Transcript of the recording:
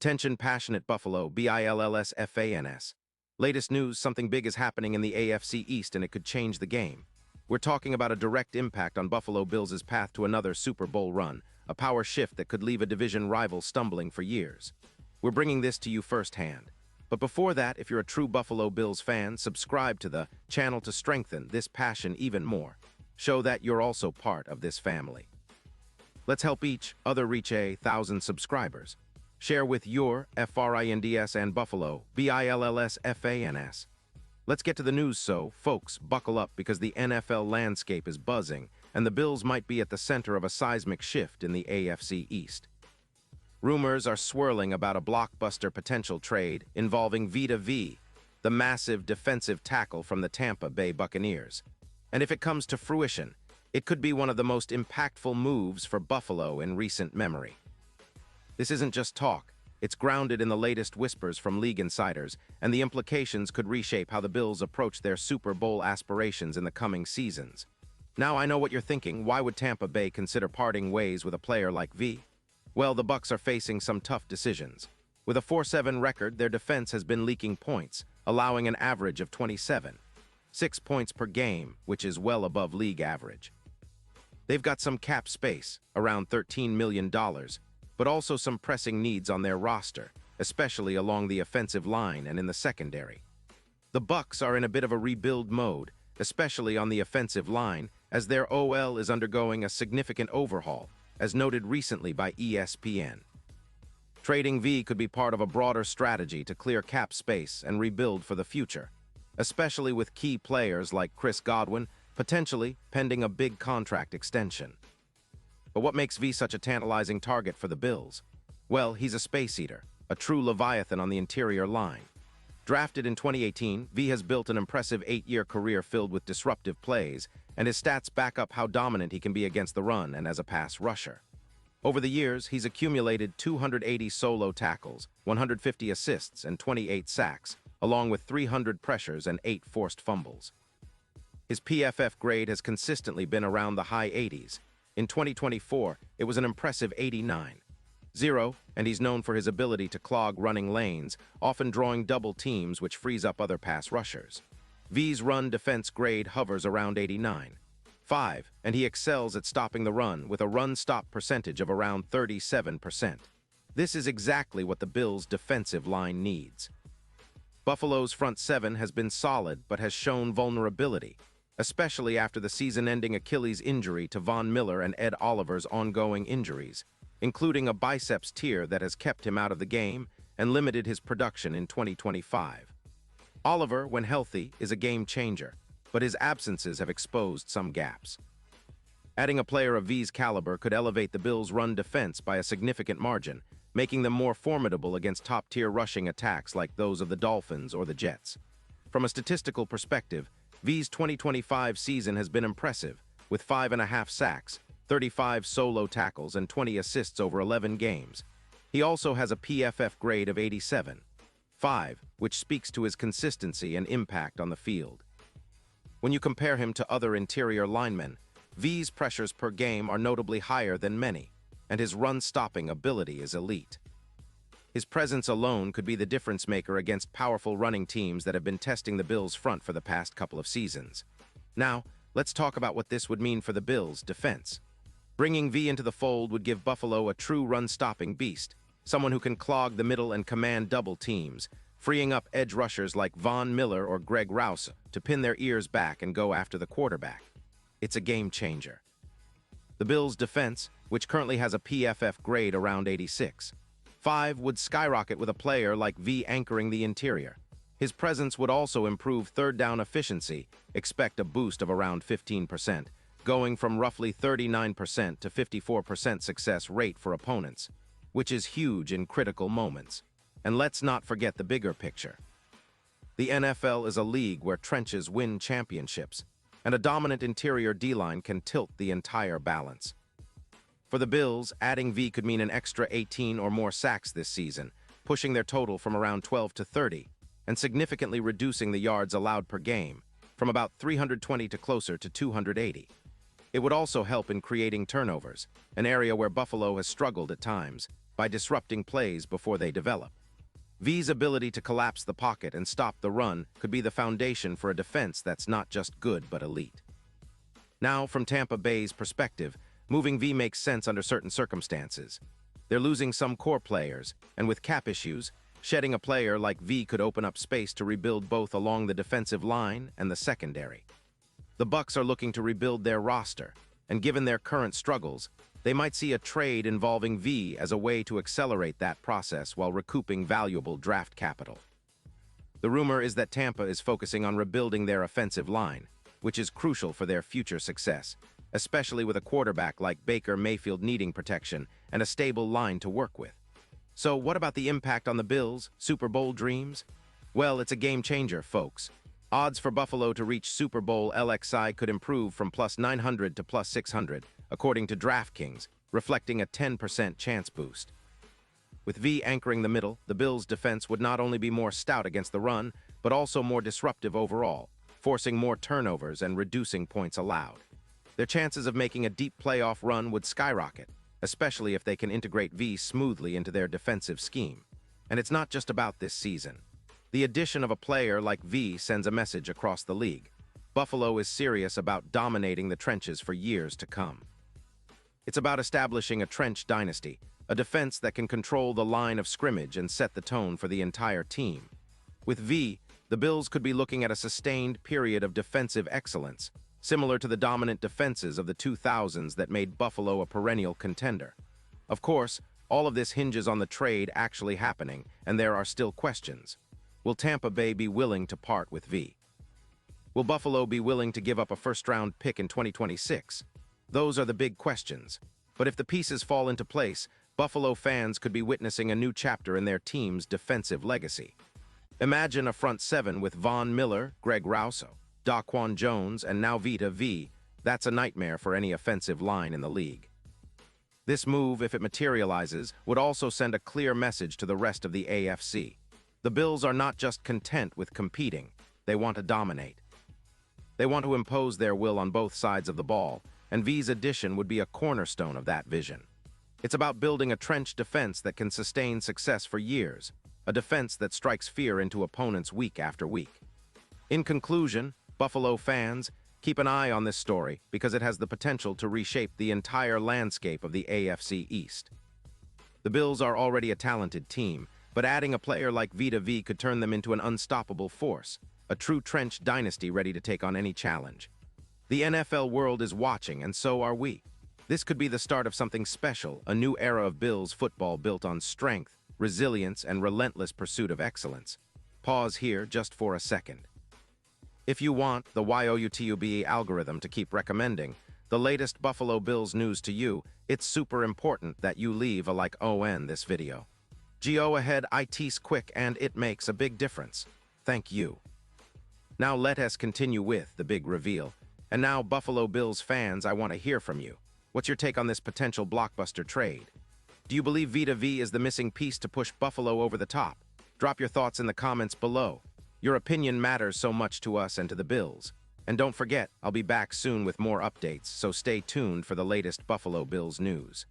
Attention passionate Buffalo, BILLSFANS. Latest news, something big is happening in the AFC East and it could change the game. We're talking about a direct impact on Buffalo Bills' path to another Super Bowl run, a power shift that could leave a division rival stumbling for years. We're bringing this to you firsthand. But before that, if you're a true Buffalo Bills fan, subscribe to the channel to strengthen this passion even more. Show that you're also part of this family. Let's help each other reach 1,000 subscribers. Share with your FRINDS and Buffalo, BILLSFANS. Let's get to the news, so, folks, buckle up because the NFL landscape is buzzing, and the Bills might be at the center of a seismic shift in the AFC East. Rumors are swirling about a blockbuster potential trade involving Vita V, the massive defensive tackle from the Tampa Bay Buccaneers. And if it comes to fruition, it could be one of the most impactful moves for Buffalo in recent memory. This isn't just talk. It's grounded in the latest whispers from league insiders, and the implications could reshape how the Bills approach their Super Bowl aspirations in the coming seasons. Now, I know what you're thinking. Why would Tampa Bay consider parting ways with a player like V? Well, the Bucs are facing some tough decisions. With a 4-7 record, their defense has been leaking points, allowing an average of 27.6 points per game, which is well above league average. They've got some cap space, around $13 million, but also some pressing needs on their roster, especially along the offensive line and in the secondary. The Bucs are in a bit of a rebuild mode, especially on the offensive line, as their OL is undergoing a significant overhaul, as noted recently by ESPN. Trading V could be part of a broader strategy to clear cap space and rebuild for the future, especially with key players like Chris Godwin, potentially pending a big contract extension. But what makes V such a tantalizing target for the Bills? Well, he's a space eater, a true leviathan on the interior line. Drafted in 2018, V has built an impressive 8-year career filled with disruptive plays, and his stats back up how dominant he can be against the run and as a pass rusher. Over the years, he's accumulated 280 solo tackles, 150 assists, and 28 sacks, along with 300 pressures and 8 forced fumbles. His PFF grade has consistently been around the high 80s. In 2024, it was an impressive 89.0, and he's known for his ability to clog running lanes, often drawing double teams which frees up other pass rushers. V's run defense grade hovers around 89.5, and he excels at stopping the run with a run-stop percentage of around 37%. This is exactly what the Bills' defensive line needs. Buffalo's front seven has been solid but has shown vulnerability, especially after the season-ending Achilles injury to Von Miller and Ed Oliver's ongoing injuries, including a biceps tear that has kept him out of the game and limited his production in 2025. Oliver, when healthy, is a game-changer, but his absences have exposed some gaps. Adding a player of V's caliber could elevate the Bills' run defense by a significant margin, making them more formidable against top-tier rushing attacks like those of the Dolphins or the Jets. From a statistical perspective, V's 2025 season has been impressive, with 5.5 sacks, 35 solo tackles, and 20 assists over 11 games. He also has a PFF grade of 87.5, which speaks to his consistency and impact on the field. When you compare him to other interior linemen, V's pressures per game are notably higher than many, and his run-stopping ability is elite. His presence alone could be the difference-maker against powerful running teams that have been testing the Bills' front for the past couple of seasons. Now, let's talk about what this would mean for the Bills' defense. Bringing V into the fold would give Buffalo a true run-stopping beast, someone who can clog the middle and command double teams, freeing up edge rushers like Von Miller or Greg Rouse to pin their ears back and go after the quarterback. It's a game-changer. The Bills' defense, which currently has a PFF grade around 86.5, would skyrocket with a player like V anchoring the interior. His presence would also improve third-down efficiency, expect a boost of around 15%, going from roughly 39% to 54% success rate for opponents, which is huge in critical moments. And let's not forget the bigger picture. The NFL is a league where trenches win championships, and a dominant interior D-line can tilt the entire balance. For the Bills, adding V could mean an extra 18 or more sacks this season, pushing their total from around 12 to 30, and significantly reducing the yards allowed per game, from about 320 to closer to 280. It would also help in creating turnovers, an area where Buffalo has struggled at times, by disrupting plays before they develop. V's ability to collapse the pocket and stop the run could be the foundation for a defense that's not just good but elite. Now, from Tampa Bay's perspective, moving V makes sense under certain circumstances. They're losing some core players, and with cap issues, shedding a player like V could open up space to rebuild both along the defensive line and the secondary. The Bucs are looking to rebuild their roster, and given their current struggles, they might see a trade involving V as a way to accelerate that process while recouping valuable draft capital. The rumor is that Tampa is focusing on rebuilding their offensive line, which is crucial for their future success, especially with a quarterback like Baker Mayfield needing protection and a stable line to work with. So what about the impact on the Bills' Super Bowl dreams? Well, it's a game changer, folks. Odds for Buffalo to reach Super Bowl LXI could improve from plus 900 to plus 600, according to DraftKings, reflecting a 10% chance boost. With V anchoring the middle, the Bills' defense would not only be more stout against the run, but also more disruptive overall, forcing more turnovers and reducing points allowed. Their chances of making a deep playoff run would skyrocket, especially if they can integrate V smoothly into their defensive scheme. And it's not just about this season. The addition of a player like V sends a message across the league. Buffalo is serious about dominating the trenches for years to come. It's about establishing a trench dynasty, a defense that can control the line of scrimmage and set the tone for the entire team. With V, the Bills could be looking at a sustained period of defensive excellence, similar to the dominant defenses of the 2000s that made Buffalo a perennial contender. Of course, all of this hinges on the trade actually happening, and there are still questions. Will Tampa Bay be willing to part with V? Will Buffalo be willing to give up a first-round pick in 2026? Those are the big questions. But if the pieces fall into place, Buffalo fans could be witnessing a new chapter in their team's defensive legacy. Imagine a front seven with Von Miller, Greg Rousseau, Daquan Jones, and now Vita V. That's a nightmare for any offensive line in the league. This move, if it materializes, would also send a clear message to the rest of the AFC. The Bills are not just content with competing, they want to dominate. They want to impose their will on both sides of the ball, and V's addition would be a cornerstone of that vision. It's about building a trench defense that can sustain success for years, a defense that strikes fear into opponents week after week. In conclusion, Buffalo fans, keep an eye on this story because it has the potential to reshape the entire landscape of the AFC East. The Bills are already a talented team, but adding a player like Vita V could turn them into an unstoppable force, a true trench dynasty ready to take on any challenge. The NFL world is watching, and so are we. This could be the start of something special, a new era of Bills football built on strength, resilience, and relentless pursuit of excellence. Pause here just for a second. If you want the YOUTUBE algorithm to keep recommending the latest Buffalo Bills news to you, it's super important that you leave a like on this video. Go ahead, it's quick and it makes a big difference. Thank you. Now let us continue with the big reveal. And now, Buffalo Bills fans, I want to hear from you. What's your take on this potential blockbuster trade? Do you believe Vita V is the missing piece to push Buffalo over the top? Drop your thoughts in the comments below. Your opinion matters so much to us and to the Bills. And don't forget, I'll be back soon with more updates, so stay tuned for the latest Buffalo Bills news.